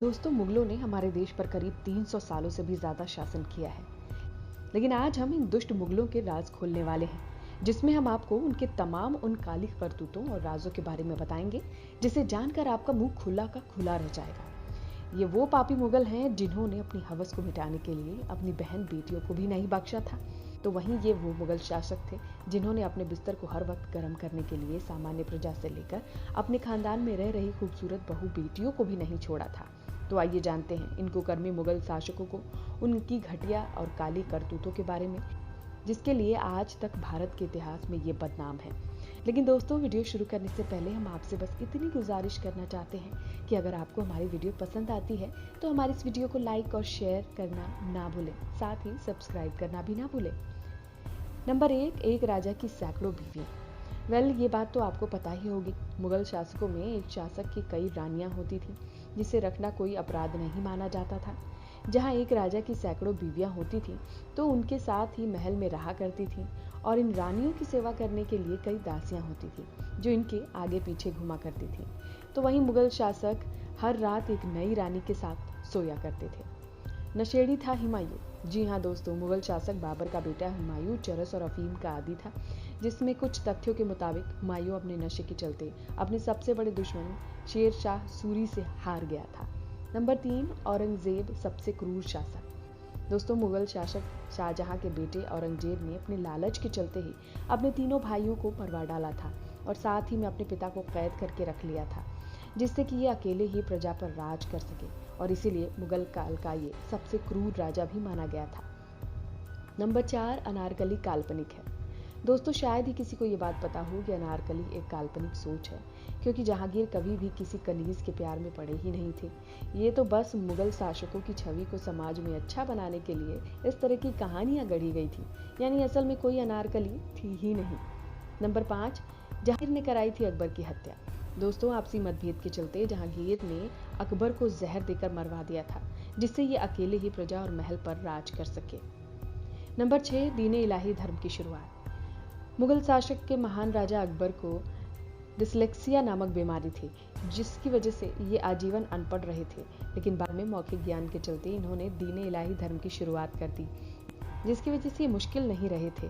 दोस्तों, मुगलों ने हमारे देश पर करीब 300 सालों से भी ज्यादा शासन किया है। लेकिन आज हम इन दुष्ट मुगलों के राज खोलने वाले हैं, जिसमें हम आपको उनके तमाम उन काली करतूतों और राजों के बारे में बताएंगे, जिसे जानकर आपका मुंह खुला का खुला रह जाएगा। ये वो पापी मुगल हैं जिन्होंने अपनी हवस को मिटाने के लिए अपनी बहन बेटियों को भी नहीं बख्शा था। तो वहीं ये वो मुगल शासक थे जिन्होंने अपने बिस्तर को हर वक्त गर्म करने के लिए सामान्य प्रजा से लेकर अपने खानदान में रह रही खूबसूरत बहू बेटियों को भी नहीं छोड़ा था। तो आइए जानते हैं इन कुकर्मी मुगल शासकों को, उनकी घटिया और काली करतूतों के बारे में, जिसके लिए आज तक भारत के इतिहास में ये बदनाम है। लेकिन दोस्तों, वीडियो शुरू करने से पहले हम आपसे बस इतनी गुजारिश करना चाहते हैं कि अगर आपको हमारी वीडियो पसंद आती है तो हमारी इस वीडियो को लाइक और शेयर करना ना भूलें, साथ ही सब्सक्राइब करना भी ना भूलें। नंबर 1, एक राजा की सैकड़ों बीवियां। ये बात तो आपको पता ही होगी। मुगल शासकों में एक शासक की कई रानियां होती थी, जिसे रखना कोई अपराध नहीं माना जाता था। जहां एक राजा की सैकड़ों बीवियां होती थी तो उनके साथ ही महल में रहा करती थी, और इन रानियों की सेवा करने के लिए कई दासियां होती थी जो इनके आगे पीछे घुमा करती थी। तो वहीं मुगल शासक हर रात एक नई रानी के साथ सोया करते थे। नशेड़ी था हुमायूं। जी हाँ दोस्तों, मुगल शासक बाबर का बेटा हुमायूं चरस और अफीम का आदी था, जिसमें कुछ तथ्यों के मुताबिक हुमायूं अपने नशे के चलते अपने सबसे बड़े दुश्मन शेर शाह सूरी से हार गया था। नंबर 3, औरंगजेब सबसे क्रूर शासक। दोस्तों, मुगल शासक शाहजहां के बेटे औरंगजेब ने अपने लालच के चलते ही अपने तीनों भाइयों को मरवा डाला था, और साथ ही में अपने पिता को कैद करके रख लिया था, जिससे कि ये अकेले ही प्रजा पर राज कर सके, और इसीलिए मुगल काल का ये सबसे क्रूर राजा भी माना गया था। नंबर 4, अनारकली काल्पनिक है। दोस्तों, शायद ही किसी को ये बात पता हो कि अनारकली एक काल्पनिक सोच है, क्योंकि जहांगीर कभी भी किसी कनीज के प्यार में पड़े ही नहीं थे। ये तो बस मुगल शासकों की छवि को समाज में अच्छा बनाने के लिए इस तरह की कहानियां गढ़ी गई थी, यानी असल में कोई अनारकली थी ही नहीं। नंबर 5, जहांगीर ने कराई थी अकबर की हत्या। दोस्तों, आपसी मतभेद के चलते जहांगीर ने अकबर को जहर देकर मरवा दिया था, जिससे ये अकेले ही प्रजा और महल पर राज कर सके। नंबर 6, दीन इलाही धर्म की शुरुआत। मुगल शासक के महान राजा अकबर को डिसलेक्सिया नामक बीमारी थी, जिसकी वजह से ये आजीवन अनपढ़ रहे थे। लेकिन बाद में मौखिक ज्ञान के चलते इन्होंने दीन इलाही धर्म की शुरुआत कर दी, जिसकी वजह से ये मुश्किल नहीं रहे थे।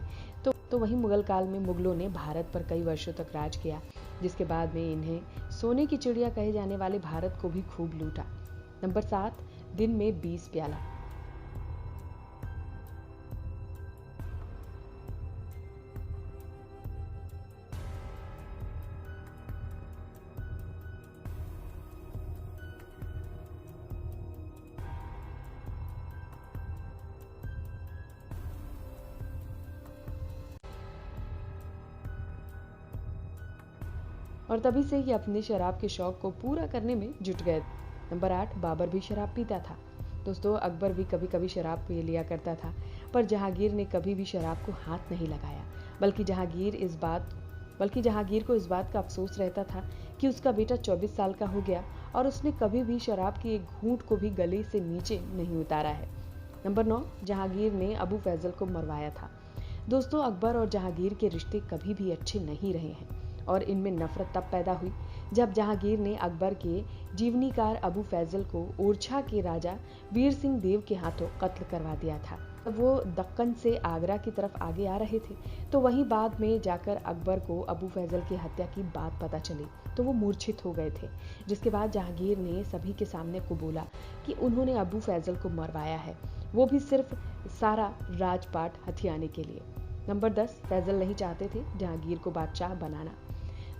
तो वहीं मुगल काल में मुगलों ने भारत पर कई वर्षों तक राज किया, जिसके बाद में इन्हें सोने की चिड़िया कहे जाने वाले भारत को भी खूब लूटा। नंबर 7, दिन में 20 प्याला। और तभी से ये अपने शराब के शौक को पूरा करने में जुट गए। नंबर 8, बाबर भी शराब पीता था। दोस्तों, अकबर भी कभी कभी शराब पी लिया करता था, पर जहांगीर ने कभी भी शराब को हाथ नहीं लगाया। बल्कि जहांगीर को इस बात का अफसोस रहता था कि उसका बेटा 24 साल का हो गया और उसने कभी भी शराब की एक घूंट को भी गले से नीचे नहीं उतारा है। नंबर 9, जहांगीर ने अबू फैजल को मरवाया था। दोस्तों, अकबर और जहांगीर के रिश्ते कभी भी अच्छे नहीं रहे हैं, और इनमें नफरत तब पैदा हुई जब जहांगीर ने अकबर के जीवनीकार अबू फैजल को ओरछा के राजा वीर सिंह देव के हाथों कत्ल करवा दिया था। वो दक्कन से आगरा की तरफ आगे आ रहे थे, तो वहीं बाद में जाकर अकबर को अबू फैजल की हत्या की बात पता चली, तो वो मूर्छित हो गए थे। जिसके बाद जहांगीर ने सभी के सामने कबूला कि उन्होंने अबू फैजल को मरवाया है, वो भी सिर्फ सारा राजपाट हथियाने के लिए। नंबर 10, फैजल नहीं चाहते थे जहांगीर को बादशाह बनाना।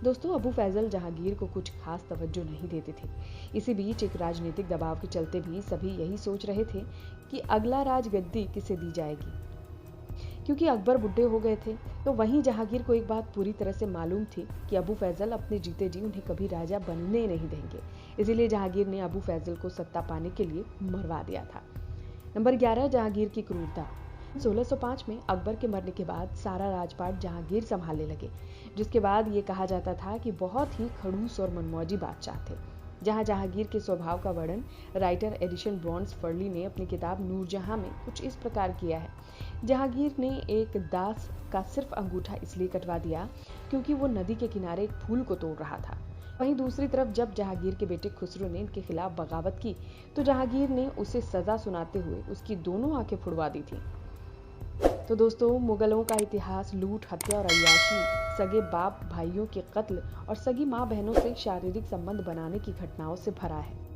दोस्तों, अबू फैजल जहांगीर को कुछ खास तवज्जो नहीं देते थे। इसी बीच एक राजनीतिक दबाव के चलते भी सभी यही सोच रहे थे कि अगला राजगद्दी किसे दी जाएगी, क्योंकि अकबर बुढ़े हो गए थे। तो वहीं जहांगीर को एक बात पूरी तरह से मालूम थी कि अबू फैजल अपने जीते जी उन्हें कभी राजा बनने नहीं देंगे। इसीलिए जहांगीर ने अबू फैजल को सत्ता पाने के लिए मरवा दिया था। नंबर 11, जहांगीर की क्रूरता। 1605 में अकबर के मरने के बाद सारा राजपाट जहांगीर संभालने लगे, जिसके बाद ये कहा जाता था कि बहुत ही खड़ूस और मनमौजी बादशाह थे। जहांगीर के स्वभाव का वर्णन राइटर एडिशन ब्रॉन्स फर्ली ने अपनी किताब नूरजहां में कुछ इस प्रकार किया है। जहांगीर ने एक दास का सिर्फ अंगूठा इसलिए कटवा दिया क्योंकि वो नदी के किनारे एक फूल को तोड़ रहा था। वहीं दूसरी तरफ जब जहांगीर के बेटे खुसरो ने इनके खिलाफ बगावत की तो जहांगीर ने उसे सजा सुनाते हुए उसकी दोनों आंखें फुड़वा दी थी। तो दोस्तों, मुगलों का इतिहास लूट, हत्या और अय्याशी, सगे बाप भाइयों के कत्ल और सगी माँ बहनों से शारीरिक संबंध बनाने की घटनाओं से भरा है।